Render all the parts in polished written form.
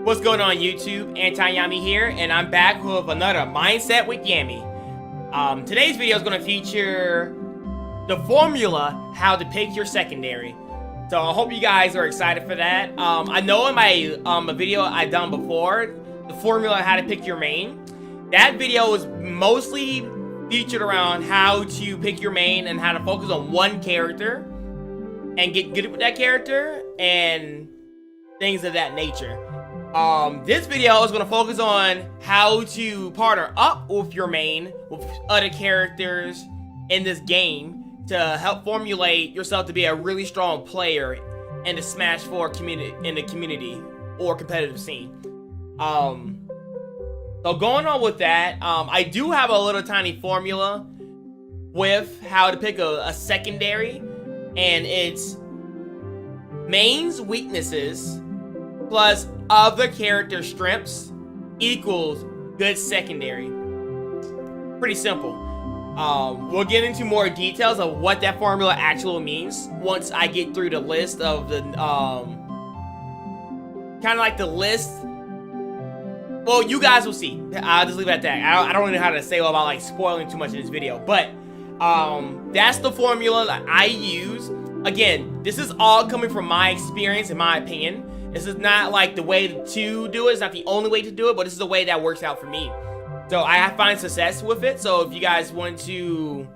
What's going on YouTube? Antiyami here, and I'm back with another Mindset with Yami. Today's video is going to feature the formula how to pick your secondary. So I hope you guys are excited for that. I know in my a video I've done before, the formula how to pick your main. That video was mostly featured around how to pick your main and how to focus on one character and get good with that character and things of that nature. This video is going to focus on how to partner up with your main with other characters in this game to help formulate yourself to be a really strong player in the Smash 4 community or competitive scene. So going on with that, I do have a little tiny formula with how to pick a secondary, and it's main's weaknesses plus other character strengths equals good secondary. Pretty simple. We'll get into more details of what that formula actually means once I get through the list of the kind of like the list. Well, you guys will see. I'll just leave it at that. I don't really know how to say about like spoiling too much in this video, but that's the formula that I use. Again, this is all coming from my experience, in my opinion. This is not like the way to do it. It's not the only way to do it, but this is the way that works out for me. So I have found success with it. So if you guys want to,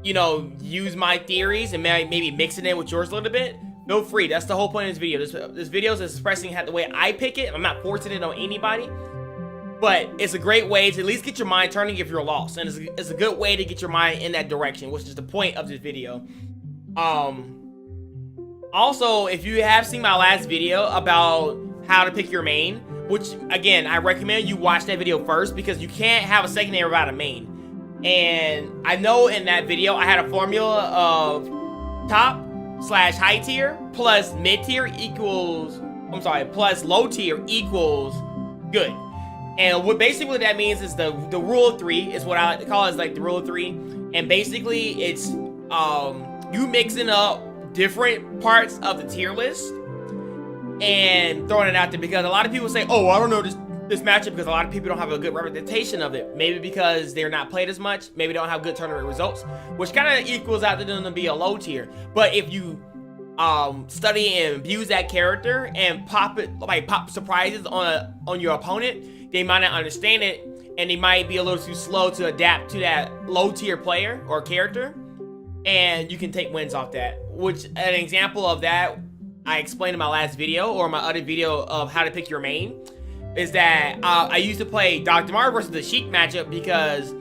you know, use my theories and maybe mix it in with yours a little bit, feel free. That's the whole point of this video. This video is expressing the way I pick it. I'm not forcing it on anybody, but it's a great way to at least get your mind turning if you're lost. And it's a good way to get your mind in that direction, which is the point of this video. Also, if you have seen my last video about how to pick your main, which again, I recommend you watch that video first because you can't have a secondary without a main. And I know in that video, I had a formula of top/high tier plus mid tier equals, plus low tier equals good. And what basically that means is the rule of three is what I like to call it, is like the rule of three. And basically it's you mixing up different parts of the tier list and throwing it out there, because a lot of people say, oh, I don't know this matchup, because a lot of people don't have a good representation of it. Maybe because they're not played as much, maybe don't have good tournament results, which kind of equals out to them to be a low tier. But if you study and abuse that character and pop surprises on your opponent, they might not understand it and they might be a little too slow to adapt to that low tier player or character, and you can take wins off that. Which an example of that I explained in my last video, or my other video of how to pick your main, is that I used to play Dr. Mario versus the Sheik matchup because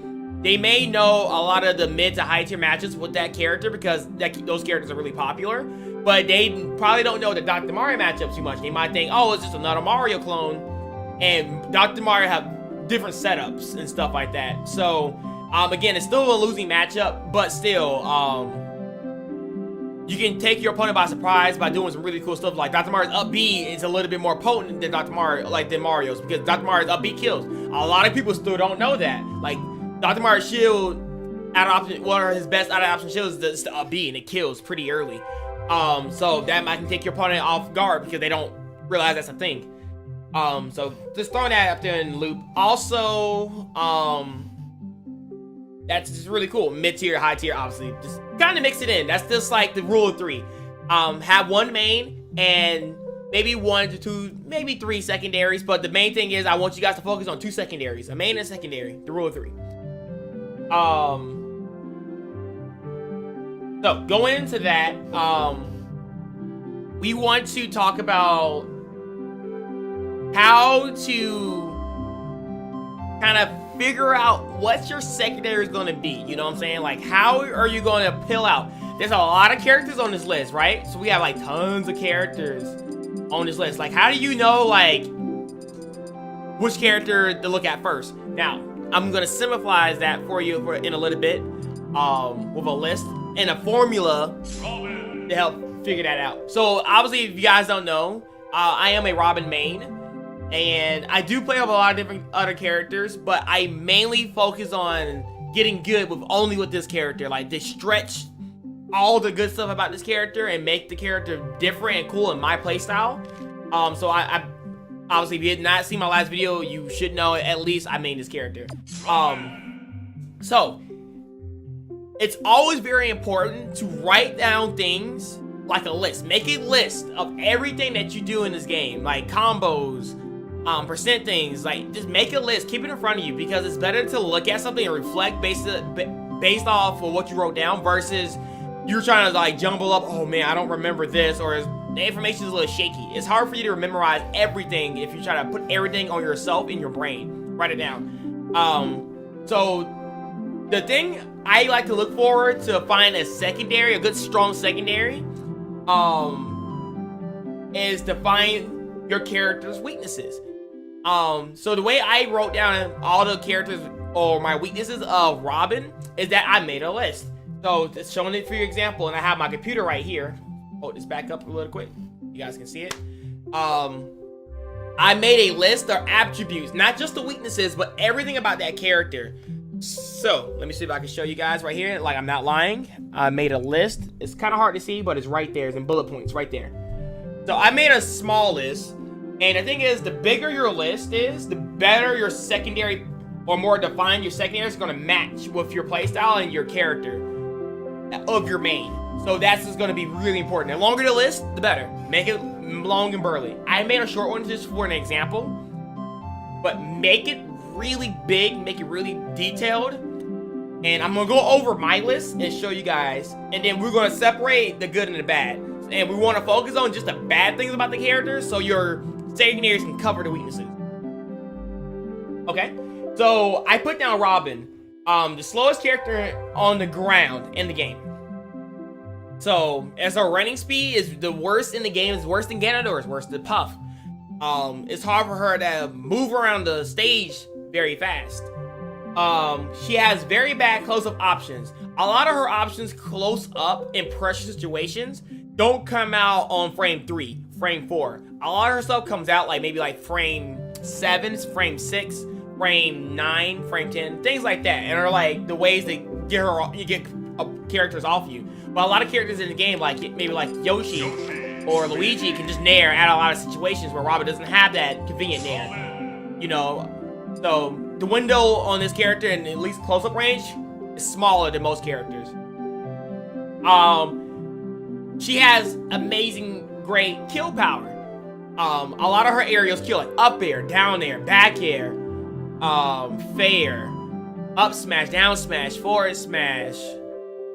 they may know a lot of the mid to high tier matchups with that character because those characters are really popular, but they probably don't know the Dr. Mario matchup too much. They might think, oh, it's just another Mario clone, and Dr. Mario have different setups and stuff like that. So again, it's still a losing matchup, but still you can take your opponent by surprise by doing some really cool stuff. Like Dr. Mario's up B is a little bit more potent than Mario's, because Dr. Mario's up B kills. A lot of people still don't know that. Like Dr. Mario's shield out of option, one of his best out of option shields is the up B, and it kills pretty early. So that might take your opponent off guard because they don't realize that's a thing. So just throwing that up there in the loop. Also, that's just really cool. Mid tier, high tier, obviously. Just kind of mix it in. That's just like the rule of three. Have one main and maybe 1 to 2, maybe 3 secondaries. But the main thing is I want you guys to focus on 2 secondaries. A main and a secondary. The rule of 3. So going into that, we want to talk about how to kind of figure out what your secondary is going to be. You know what I'm saying? Like, how are you going to pill out? There's a lot of characters on this list, right? So we have like tons of characters on this list. Like, how do you know like which character to look at first? Now, I'm going to simplify that for you in a little bit with a list and a formula to help figure that out. So obviously, if you guys don't know, I am a Robin main. And I do play with a lot of different other characters, but I mainly focus on getting good with this character. Like, they stretch all the good stuff about this character and make the character different and cool in my playstyle. So I Obviously, if you did not see my last video, you should know at least I made this character. So it's always very important to write down things like a list. Make a list of everything that you do in this game, like combos, percent things. Like, just make a list, keep it in front of you, because it's better to look at something and reflect based off of what you wrote down versus you're trying to like jumble up. Oh man, I don't remember this, or the information is a little shaky. It's hard for you to memorize everything if you try to put everything on yourself in your brain. Write it down. So the thing I like to look forward to find a secondary, a good strong secondary, is to find your character's weaknesses. So the way I wrote down all the characters or my weaknesses of Robin is that I made a list. So it's showing it for your example, and I have my computer right here. Hold this back up a little quick. You guys can see it. I made a list of attributes, not just the weaknesses, but everything about that character. So let me see if I can show you guys right here. Like, I'm not lying. I made a list. It's kind of hard to see, but it's right there. It's in bullet points right there. So I made a small list. And the thing is, the bigger your list is, the better your secondary, or more defined your secondary is going to match with your playstyle and your character of your main. So that's just going to be really important. The longer the list, the better. Make it long and burly. I made a short one just for an example, but make it really big, make it really detailed. And I'm going to go over my list and show you guys, and then we're going to separate the good and the bad. And we want to focus on just the bad things about the characters so your secondaries can cover the weaknesses. Okay, so I put down Robin, the slowest character on the ground in the game. So as her running speed is the worst in the game, it's worse than Ganondorf, it's worse than Puff. It's hard for her to move around the stage very fast. She has very bad close-up options. A lot of her options close up in pressure situations don't come out on frame 3, frame 4. A lot of her stuff comes out like maybe like frame 7, frame 6, frame 9, frame 10, things like that. And are like the ways that get characters off you. But a lot of characters in the game, like maybe like Yoshi or Luigi, can just nair at a lot of situations where Robin doesn't have that convenient nair. You know, so the window on this character, in at least close-up range, is smaller than most characters. She has amazing, great kill power. A lot of her aerials kill, like up air, down air, back air, fair, up smash, down smash, forward smash.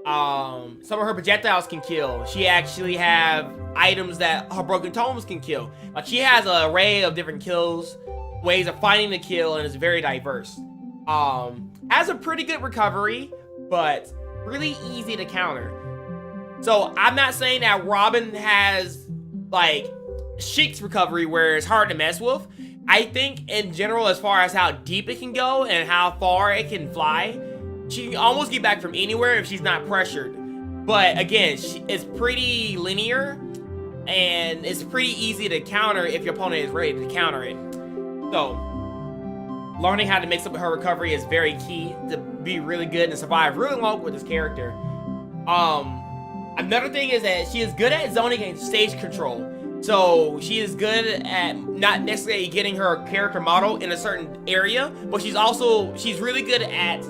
Some of her projectiles can kill. She actually have items that her broken tomes can kill. Like, she has an array of different kills, ways of finding the kill, and is very diverse. Has a pretty good recovery, but really easy to counter. So I'm not saying that Robin has like Sheik's recovery where it's hard to mess with. I think in general, as far as how deep it can go and how far it can fly, she can almost get back from anywhere if she's not pressured. But again, it's pretty linear, and it's pretty easy to counter if your opponent is ready to counter it. So learning how to mix up her recovery is very key to be really good and survive really long with this character. Another thing is that she is good at zoning and stage control. So she is good at not necessarily getting her character model in a certain area, but she's really good at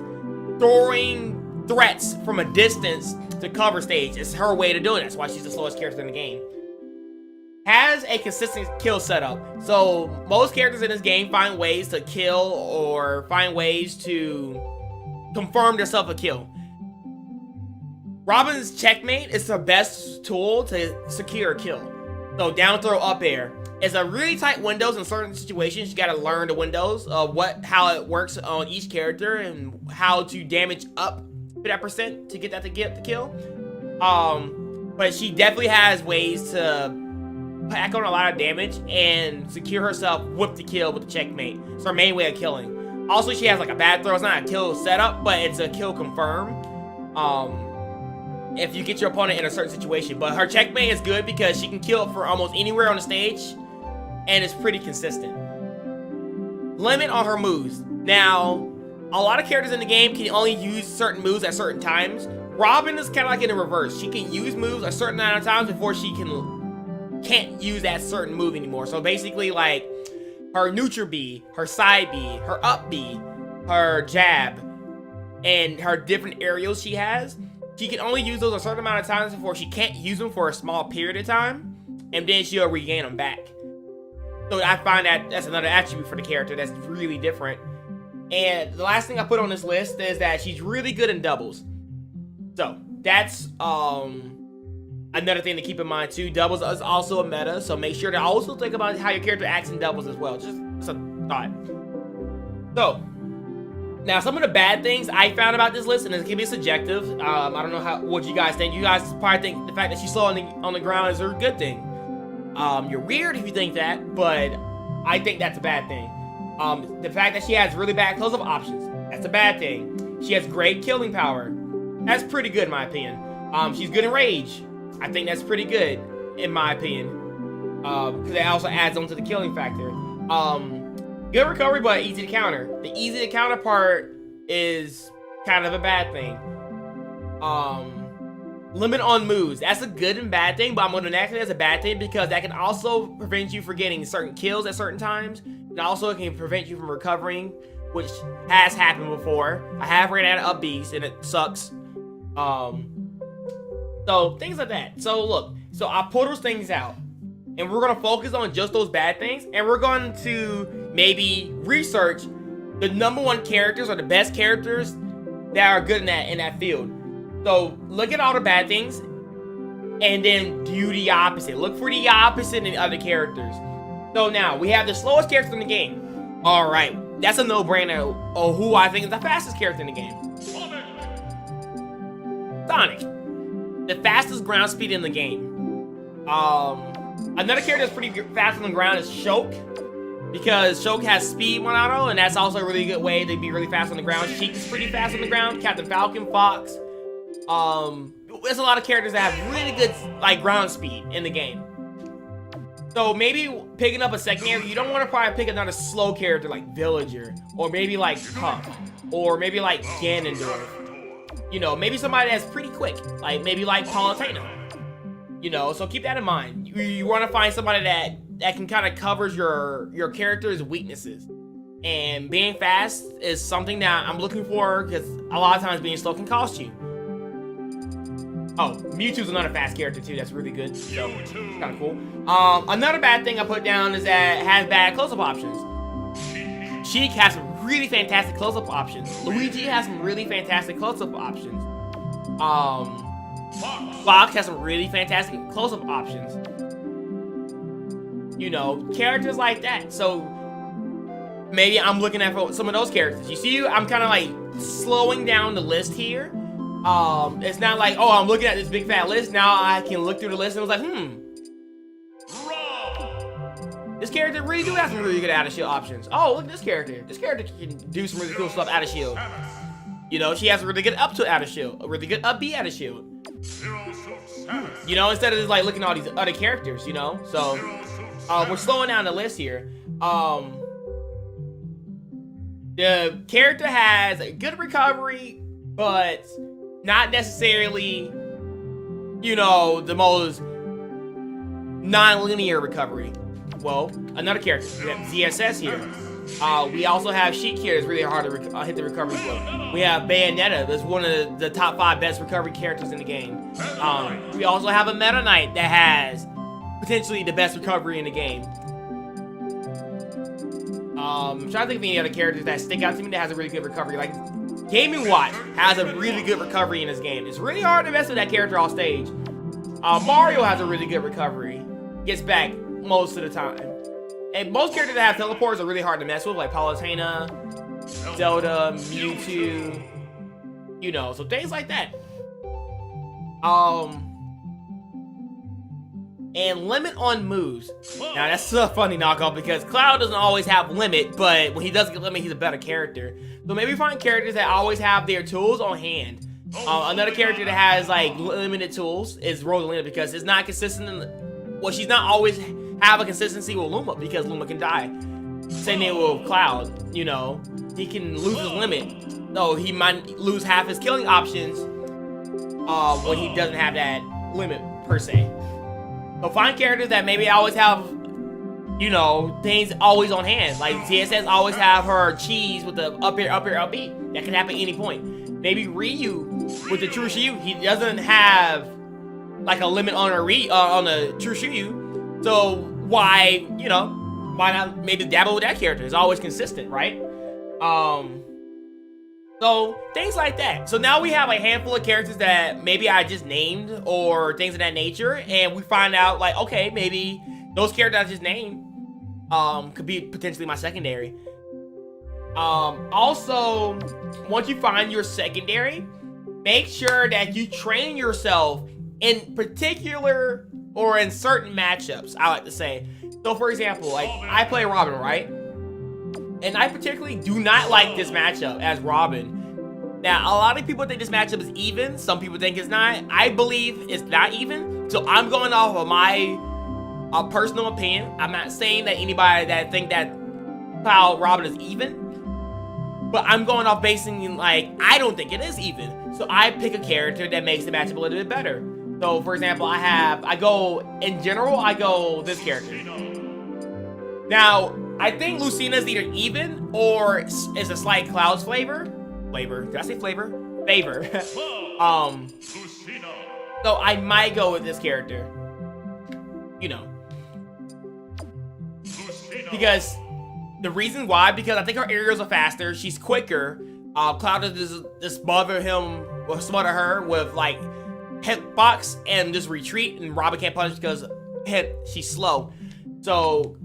throwing threats from a distance to cover stage. It's her way to do it. That's why she's the slowest character in the game. Has a consistent kill setup. So most characters in this game find ways to kill or find ways to confirm themselves a kill. Robin's checkmate is the best tool to secure a kill. So down throw, up air. It's a really tight windows in certain situations. You gotta learn the windows of how it works on each character and how to damage up to that percent to get that to get the kill. But she definitely has ways to pack on a lot of damage and secure herself with the kill with the checkmate. It's her main way of killing. Also, she has like a bad throw. It's not a kill setup, but it's a kill confirm. If you get your opponent in a certain situation. But her checkmate is good because she can kill for almost anywhere on the stage, and it's pretty consistent. Limit on her moves. Now, a lot of characters in the game can only use certain moves at certain times. Robin is kind of like in the reverse. She can use moves a certain amount of times before she can't use that certain move anymore. So basically, like, her neutral B, her side B, her up B, her jab, and her different aerials she has. She can only use those a certain amount of times before she can't use them for a small period of time, and then she'll regain them back. So I find that that's another attribute for the character that's really different. And the last thing I put on this list is that she's really good in doubles. So that's another thing to keep in mind too. Doubles is also a meta, so make sure to also think about how your character acts in doubles as well. Just a thought. So now some of the bad things I found about this list, and it can be subjective. I don't know what you guys think. You guys probably think the fact that she's slow on the ground is a good thing. You're weird if you think that, but I think that's a bad thing. The fact that she has really bad close-up options, that's a bad thing. She has great killing power. That's pretty good in my opinion. She's good in rage. I think that's pretty good in my opinion. Because it also adds on to the killing factor. Good recovery, but easy to counter. The easy to counter part is kind of a bad thing. Limit on moves. That's a good and bad thing, but I'm going to enact it as a bad thing because that can also prevent you from getting certain kills at certain times. And also it can prevent you from recovering, which has happened before. I have ran out of up Bs and it sucks. So things like that. So look, so I pull those things out and we're going to focus on just those bad things, and we're going to maybe research the #1 characters or the best characters that are good in that field. So look at all the bad things and then do the opposite. Look for the opposite in other characters. So now we have the slowest character in the game. All right, that's a no-brainer of who I think is the fastest character in the game. Sonic, the fastest ground speed in the game. Another character that's pretty fast on the ground is Shoke, because Shoke has speed 1 auto, and that's also a really good way to be really fast on the ground. Sheik is pretty fast on the ground. Captain Falcon, Fox. There's a lot of characters that have really good like ground speed in the game. So maybe picking up a secondary, you don't want to probably pick another slow character like Villager, or maybe like Puck, or maybe like Ganondorf. You know, maybe somebody that's pretty quick, like maybe like Palutena. You know, so keep that in mind. You want to find somebody that can kind of covers your character's weaknesses. And being fast is something that I'm looking for, because a lot of times being slow can cost you. Oh, Mewtwo's another fast character too. That's really good. So it's kind of cool. Another bad thing I put down is that it has bad close-up options. Sheik has some really fantastic close-up options. Luigi has some really fantastic close-up options. Fox has some really fantastic close-up options. You know, characters like that. So maybe I'm looking at some of those characters. You see, I'm kind of like slowing down the list here. It's not like, oh, I'm looking at this big fat list. Now I can look through the list and was like, this character really do have some really good out of shield options. Oh, look at this character. This character can do some really cool stuff out of shield. You know, she has a really good up to out of shield, a really good up B out of shield. You know, instead of just like looking at all these other characters, you know. So we're slowing down the list here. The character has a good recovery, but not necessarily, you know, the most non-linear recovery. Well, another character, we have ZSS here. We also have Sheik here that's really hard to hit the recovery blow. We have Bayonetta, that's one of the top 5 best recovery characters in the game. We also have a Meta Knight that has potentially the best recovery in the game. I'm trying to think of any other characters that stick out to me that has a really good recovery. Like, Gaming Watch has a really good recovery in this game. It's really hard to mess with that character off stage. Mario has a really good recovery. Gets back most of the time. And most characters that have teleports are really hard to mess with, like Palutena, Zelda, Mewtwo, you know, so things like that. And limit on moves. Now that's a funny knockoff because Cloud doesn't always have limit, but when he does get limit, he's a better character. So maybe find characters that always have their tools on hand. Another character that has like limited tools is Rosalina, because it's not consistent. Well, she's not always have a consistency with Luma, because Luma can die. Same thing with Cloud, you know. He can lose his limit. So he might lose half his killing options when he doesn't have that limit per se. So find characters that maybe always have you know, things always on hand. Like CSS always have her cheese with the up air, B. That can happen at any point. Maybe Ryu with the True Shiryu, he doesn't have like a limit on on the True Shiryu. So why, you know, why not maybe dabble with that character? It's always consistent, right? So things like that. So now we have a handful of characters that maybe I just named or things of that nature, and we find out like, okay, maybe those characters I just named could be potentially my secondary. Also, once you find your secondary, make sure that you train yourself in particular or in certain matchups, I like to say. So for example, like I play Robin, right? And I particularly do not like this matchup as Robin. Now, a lot of people think this matchup is even. Some people think it's not. I believe it's not even. So I'm going off of my personal opinion. I'm not saying that anybody that think that Cloud Robin is even. But I'm going off basing like, I don't think it is even. So I pick a character that makes the matchup a little bit better. So for example, I go this character. Now, I think Lucina's either even or is a slight Cloud's flavor. Did I say flavor? Favor. So I might go with this character. You know. Because the reason why, because I think her aerials are faster, she's quicker. Cloud does just smother her with like hitbox and just retreat, and Robin can't punish because she's slow. So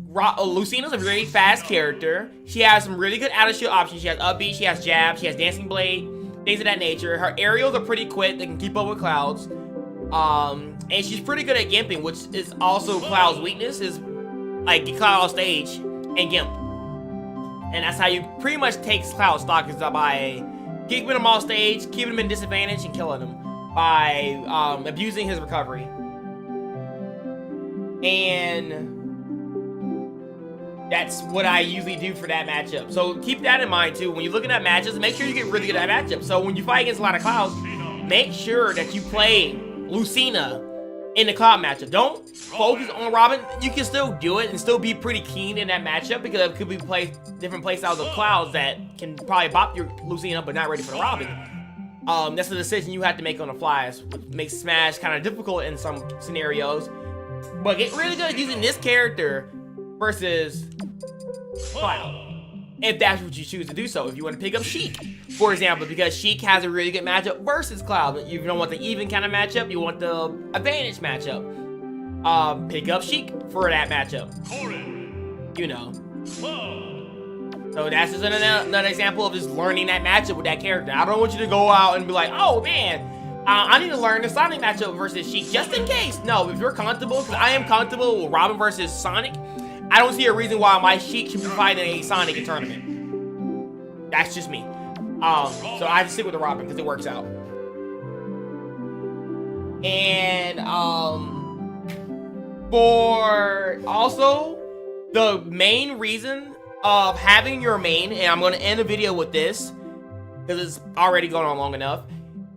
Lucina's a very fast character. She has some really good out of shield options. She has up B, she has jab, she has dancing blade, things of that nature. Her aerials are pretty quick. They can keep up with Cloud's. And she's pretty good at gimping, which is also Cloud's weakness, is like get Cloud off stage and gimp. And that's how you pretty much take Cloud's stock, is by keeping him off stage, keeping him in disadvantage, and killing him by abusing his recovery. And that's what I usually do for that matchup. So keep that in mind too. When you're looking at matchups, make sure you get really good at that matchup. So when you fight against a lot of Clouds, make sure that you play Lucina in the Cloud matchup. Don't focus on Robin. You can still do it and still be pretty keen in that matchup, because it could be different play styles of Clouds that can probably bop your Lucina but not ready for the Robin. That's a decision you have to make on the fly, which makes Smash kind of difficult in some scenarios. But get really good at using this character versus Cloud, if that's what you choose to do so. If you want to pick up Sheik, for example, because Sheik has a really good matchup versus Cloud. You don't want the even kind of matchup, you want the advantage matchup. Pick up Sheik for that matchup. You know. So that's just another example of just learning that matchup with that character. I don't want you to go out and be like, oh man, I need to learn the Sonic matchup versus Sheik just in case. No, if you're comfortable, because I am comfortable with Robin versus Sonic, I don't see a reason why my Sheik should be fighting a Sonic in tournament. That's just me. So I just stick with the Robin because it works out. And for also the main reason of having your main, and I'm going to end the video with this because it's already going on long enough.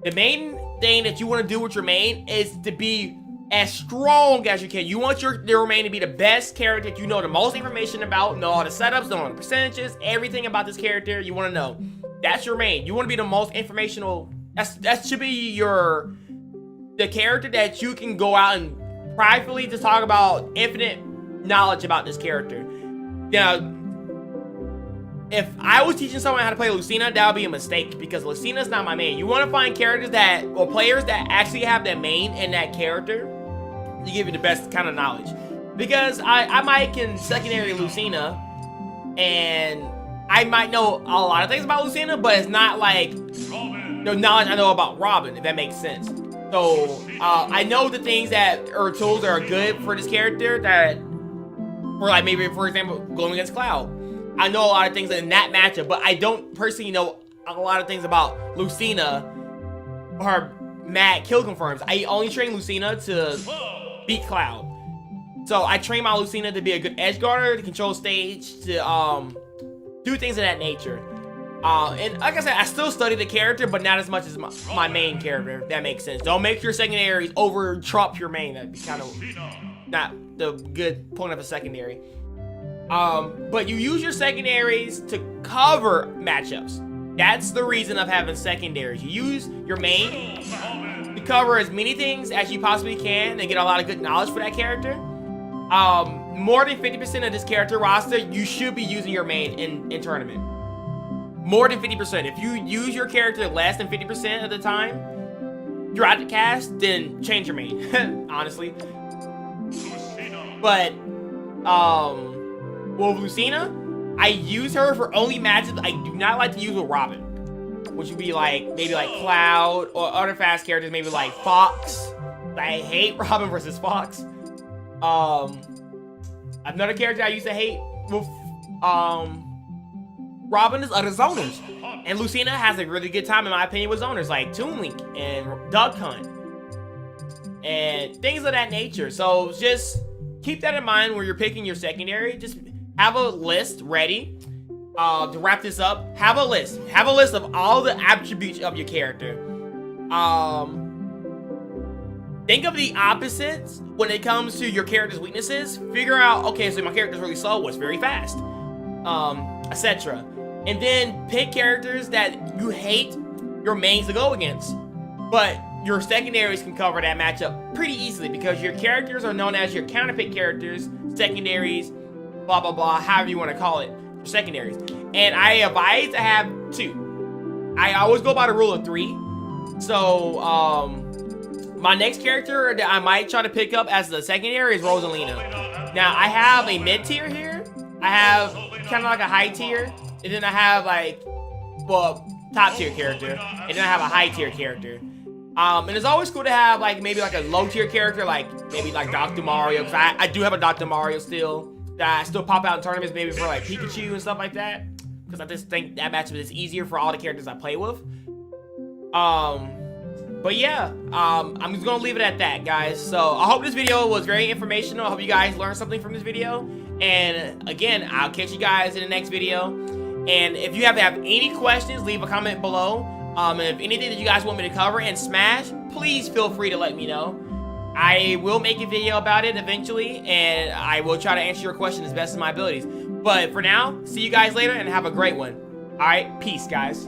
The main thing that you want to do with your main is to be as strong as you can. You want your main to be the best character that you know the most information about, know all the setups, know all the percentages, everything about this character you want to know. That's your main. You want to be the most informational. That should be the character that you can go out and privately just talk about infinite knowledge about this character. Now, if I was teaching someone how to play Lucina, that would be a mistake, because Lucina's not my main. You want to find characters or players that actually have their main in that character to give you the best kind of knowledge. Because I might can secondary Lucina, and I might know a lot of things about Lucina, but it's not like the knowledge I know about Robin, if that makes sense. So I know the things that are tools that are good for this character, that, for like maybe for example going against Cloud. I know a lot of things in that matchup, but I don't personally know a lot of things about Lucina or mad kill confirms. I only train Lucina to beat Cloud. So I train my Lucina to be a good edge guarder, to control stage, to do things of that nature. And like I said, I still study the character, but not as much as my main character, if that makes sense. Don't make your secondaries over trump your main. That'd be kind of not the good point of a secondary. But you use your secondaries to cover matchups. That's the reason of having secondaries. You use your main to cover as many things as you possibly can and get a lot of good knowledge for that character. More than 50% of this character roster, you should be using your main in tournament. More than 50%. If you use your character less than 50% of the time throughout the cast, then change your main, honestly. But, well, Lucina, I use her for only matches I do not like to use with Robin, which would be like, maybe like Cloud or other fast characters, maybe like Fox. I hate Robin versus Fox. Another character I used to hate with, Robin is other zoners. And Lucina has a really good time, in my opinion, with zoners like Toon Link and Duck Hunt and things of that nature. So just keep that in mind when you're picking your secondary. Just have a list ready. To wrap this up, have a list. Have a list of all the attributes of your character. Think of the opposites when it comes to your character's weaknesses. Figure out, okay, so my character's really slow, what's very fast, etc. And then pick characters that you hate your mains to go against, but your secondaries can cover that matchup pretty easily because your characters are known as your counterpick characters, secondaries, blah, blah, blah, however you want to call it, your secondaries. And I advise to have 2. I always go by the rule of 3. So, my next character that I might try to pick up as the secondary is Rosalina. Now, I have a mid-tier here. I have kind of like a high tier. And then I have like, well, top tier character. And then I have a high tier character. And it's always cool to have like maybe like a low tier character, like maybe like Dr. Mario. Because I do have a Dr. Mario still. That I still pop out in tournaments maybe for like Pikachu and stuff like that. Because I just think that matchup is easier for all the characters I play with. But yeah, I'm just gonna leave it at that, guys. So I hope this video was very informational. I hope you guys learned something from this video. And again, I'll catch you guys in the next video. And if you have any questions, leave a comment below. And if anything that you guys want me to cover and smash, please feel free to let me know. I will make a video about it eventually, and I will try to answer your question as best as my abilities. But for now, see you guys later and have a great one. All right, peace, guys.